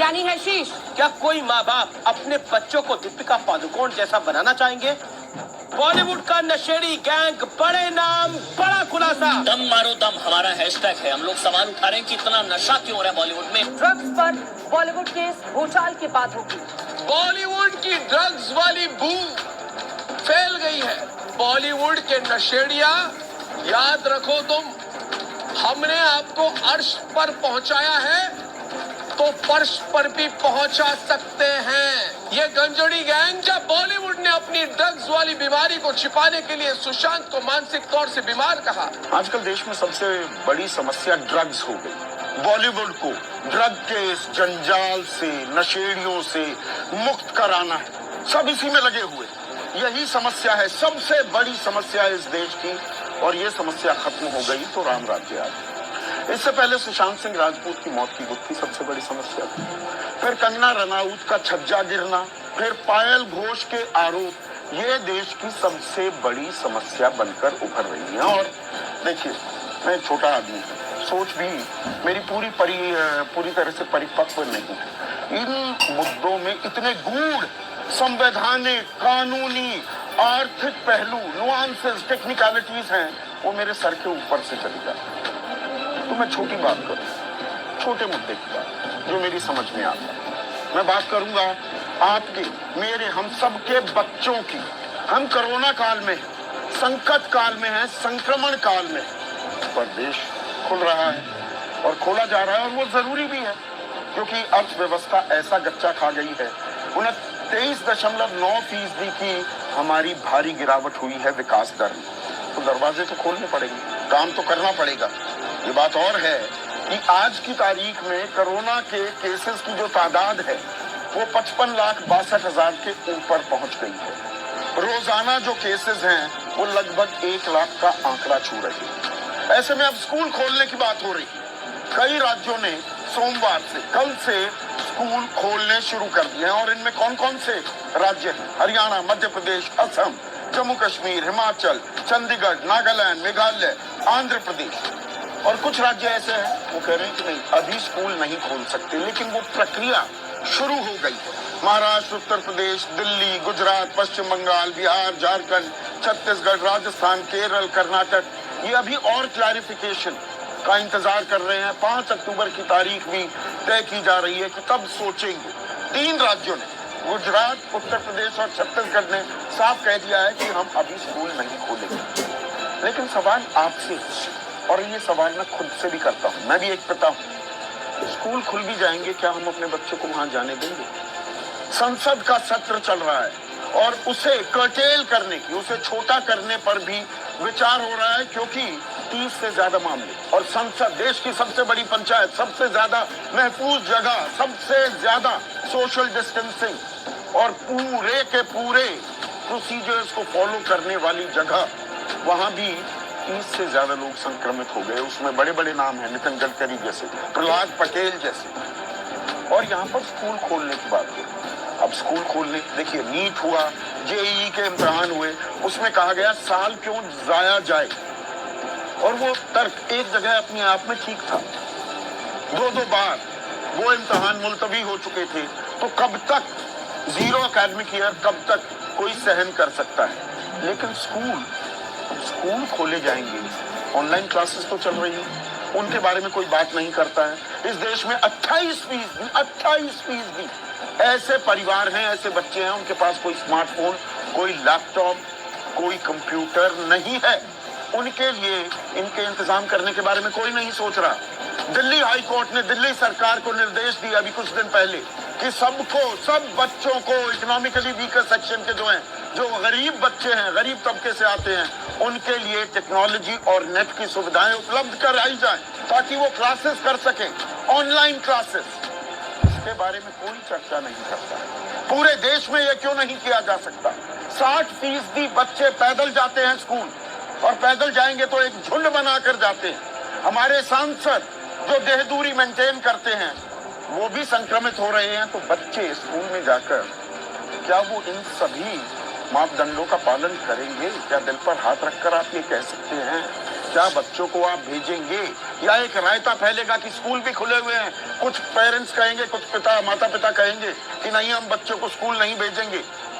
यानी है शीश। क्या कोई माँ बाप अपने बच्चों को दीपिका पादुकोण जैसा बनाना चाहेंगे? बॉलीवुड का नशेड़ी गैंग, बड़े नाम, बड़ा खुलासा। दम मारो दम हमारा हैशटैग है। हम लोग सवाल उठा रहे हैं कि इतना नशा क्यों हो रहा है बॉलीवुड में। ड्रग्स पर बॉलीवुड केस भूचाल की बात होगी। बॉलीवुड की ड्रग्स वाली बू फैल गई है। बॉलीवुड के नशेड़िया, याद रखो तुम, हमने आपको अर्श पर पहुंचाया है तो फर्श पर भी पहुंचा सकते हैं। ये गंजोड़ी गैंग, जब बॉलीवुड ने अपनी ड्रग्स वाली बीमारी को छिपाने के लिए सुशांत को मानसिक तौर से बीमार कहा। आजकल देश में सबसे बड़ी समस्या ड्रग्स हो गई। बॉलीवुड को ड्रग के इस जंजाल से, नशेड़ियों से मुक्त कराना है। सब इसी में लगे हुए। यही समस्या है, सबसे बड़ी समस्या है इस देश की। और ये समस्या खत्म हो गई तो राम राज्य आ गया। इससे पहले सुशांत सिंह राजपूत की मौत की गुत्थी सबसे बड़ी समस्या थी। फिर कंगना रनाउत का छज्जा गिरना, फिर पायल घोष के आरोप, ये देश की सबसे बड़ी समस्या बनकर उभर रही है। और देखिए, मैं एक छोटा आदमी हूँ, सोच भी मेरी पूरी तरह से परिपक्व नहीं है। इन मुद्दों में इतने गूढ़ संवैधानिक, कानूनी, आर्थिक पहलू, नुआंसेस, टेक्निकलिटीज हैं, वो मेरे सर के ऊपर से चली जाती है। तो मैं छोटी बात करूं, छोटे मुद्दे की बात जो मेरी समझ में आता है। मैं बात करूंगा आपके, मेरे, हम सबके बच्चों की। हम कोरोना काल में, संकट काल में हैं, संक्रमण काल में, पर देश खुल रहा है और खोला जा रहा है। और वो जरूरी भी है क्योंकि अर्थव्यवस्था ऐसा गच्चा खा गई है। 23.9% की हमारी भारी गिरावट हुई है विकास दर में। तो दरवाजे तो खोलने पड़ेंगे, काम तो करना पड़ेगा। ये बात और है कि आज की तारीख में कोरोना के केसेस की जो तादाद है वो 55,62,000 के ऊपर पहुंच गई है। रोजाना जो केसेस हैं वो लगभग 1 लाख का आंकड़ा छू रहे हैं। ऐसे में अब स्कूल खोलने की बात हो रही है। कई राज्यों ने सोमवार से, कल से स्कूल खोलने शुरू कर दिए हैं। और इनमें कौन कौन से राज्य हैं? हरियाणा, मध्य प्रदेश, असम, जम्मू कश्मीर, हिमाचल, चंडीगढ़, नागालैंड, मेघालय, आंध्र प्रदेश। और कुछ राज्य ऐसे हैं वो कह रहे हैं कि नहीं, अभी स्कूल नहीं खोल सकते, लेकिन वो प्रक्रिया शुरू हो गई है। महाराष्ट्र, उत्तर प्रदेश, दिल्ली, गुजरात, पश्चिम बंगाल, बिहार, झारखंड, छत्तीसगढ़, राजस्थान, केरल, कर्नाटक, ये अभी और क्लैरिफिकेशन का इंतजार कर रहे हैं। 5 अक्टूबर की तारीख भी तय की जा रही है कि तब सोचेंगे। 3 राज्यों ने, गुजरात, उत्तर प्रदेश और छत्तीसगढ़ ने साफ कह दिया है कि हम अभी स्कूल नहीं खोलेंगे। लेकिन सवाल आपसे, और ये सवाल मैं खुद से भी करता हूँ, मैं भी एक पिता हूँ, स्कूल खुल भी जाएंगे, क्या हम अपने बच्चों को वहां जाने देंगे? संसद का सत्र चल रहा है और उसे कर्टेल करने की, उसे छोटा करने पर भी विचार हो रहा है, क्योंकि 30 से ज्यादा मामले, और संसद, देश की सबसे बड़ी पंचायत, सबसे ज्यादा महफूज जगह, सबसे ज्यादा सोशल डिस्टेंसिंग और पूरे के पूरे प्रोसीजर्स को फॉलो करने वाली जगह, वहां भी 30 से ज्यादा लोग संक्रमित हो गए। उसमें बड़े बड़े नाम हैं, नितिन गडकरी जैसे, प्रहलाद पटेल जैसे। और यहाँ पर स्कूल खोलने की बात है। अब स्कूल खोलने, देखिए, नीट हुआ, जेईई के इम्तिहान हुए, उसमें कहा गया साल क्यों जाया जाए, और वो तर्क एक जगह अपने आप में ठीक था। 2 बार वो इम्तिहान मुलतवी हो चुके थे, तो कब तक जीरो एकेडमिक ईयर, कब तक कोई सहन कर सकता है? लेकिन स्कूल खोले जाएंगे, ऑनलाइन क्लासेस तो चल रही है, उनके बारे में कोई बात नहीं करता है। इस देश में 28% ऐसे परिवार हैं, ऐसे बच्चे हैं, उनके पास कोई स्मार्टफोन, कोई लैपटॉप, कोई कंप्यूटर नहीं है। उनके लिए इनके इंतजाम करने के बारे में कोई नहीं सोच रहा। दिल्ली हाई कोर्ट ने दिल्ली सरकार को निर्देश दिया अभी कुछ दिन पहले कि सब बच्चों को, इकोनॉमिकली वीकर सेक्शन के जो गरीब बच्चे हैं, गरीब तबके से आते हैं, उनके लिए टेक्नोलॉजी और नेट की सुविधाएं उपलब्ध कराई जाए ताकि वो क्लासेस कर सकें, ऑनलाइन क्लासेस। इसके बारे में कोई चर्चा नहीं करता। पूरे देश में ये क्यों नहीं किया जा सकता? 60% बच्चे पैदल जाते हैं स्कूल, और पैदल जाएंगे तो एक झुंड बनाकर जाते हैं। हमारे सांसद जो देह दूरी मेंटेन करते हैं वो भी संक्रमित हो रहे हैं। तो बच्चे स्कूल में जाकर क्या वो इन सभी मापदंडों का पालन करेंगे? क्या दिल पर हाथ रखकर आप ये कह सकते हैं? क्या बच्चों को आप भेजेंगे या एक रायता फैलेगा कि स्कूल भी खुले हुए हैं, कुछ पेरेंट्स कहेंगे, कुछ माता पिता कहेंगे कि नहीं हम बच्चों को स्कूल नहीं भेजेंगे,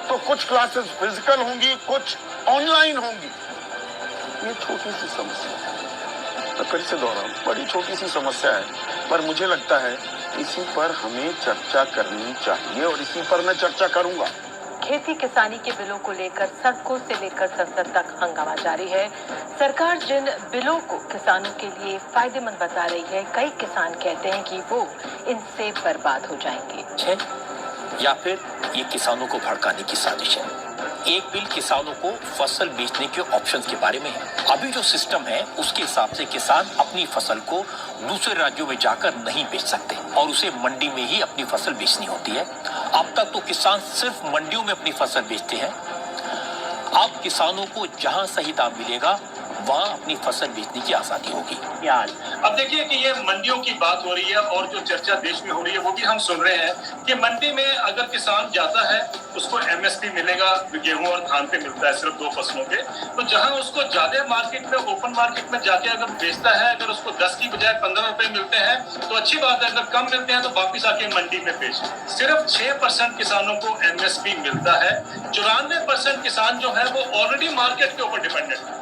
तो कुछ क्लासेस फिजिकल होंगी, कुछ ऑनलाइन होंगी। ये छोटी सी समस्या है, मैं फिर से दोहराऊं, बड़ी छोटी सी समस्या है, पर मुझे लगता है इसी पर हमें चर्चा करनी चाहिए और इसी पर मैं चर्चा करूंगा। खेती किसानी के बिलों को लेकर सड़कों से लेकर संसद तक हंगामा जारी है। सरकार जिन बिलों को किसानों के लिए फायदेमंद बता रही है, कई किसान कहते हैं कि वो इनसे बर्बाद हो जाएंगे। या फिर ये किसानों को भड़काने की साजिश है। एक बिल किसानों को फसल बेचने के ऑप्शंस के बारे में है। अभी जो सिस्टम है उसके हिसाब से किसान अपनी फसल को दूसरे राज्यों में जाकर नहीं बेच सकते और उसे मंडी में ही अपनी फसल बेचनी होती है। अब तक तो किसान सिर्फ मंडियों में अपनी फसल बेचते हैं। अब किसानों को जहां सही दाम मिलेगा वहां अपनी फसल बेचने की आजादी होगी। अब देखिए कि ये मंडियों की बात हो रही है और जो चर्चा देश में हो रही है वो भी हम सुन रहे हैं कि मंडी में अगर किसान जाता है उसको एमएसपी मिलेगा, गेहूं और धान पे मिलता है सिर्फ 2 फसलों पे, तो जहां उसको ज्यादा मार्केट में, ओपन मार्केट में जाके अगर बेचता है, अगर उसको 10 की बजाय 15 रुपए मिलते हैं तो अच्छी बात है, अगर कम मिलते हैं तो वापिस आके मंडी में बेचे। सिर्फ 6% किसानों को एमएसपी मिलता है, 94% किसान जो है वो ऑलरेडी मार्केट के ऊपर डिपेंडेंट है।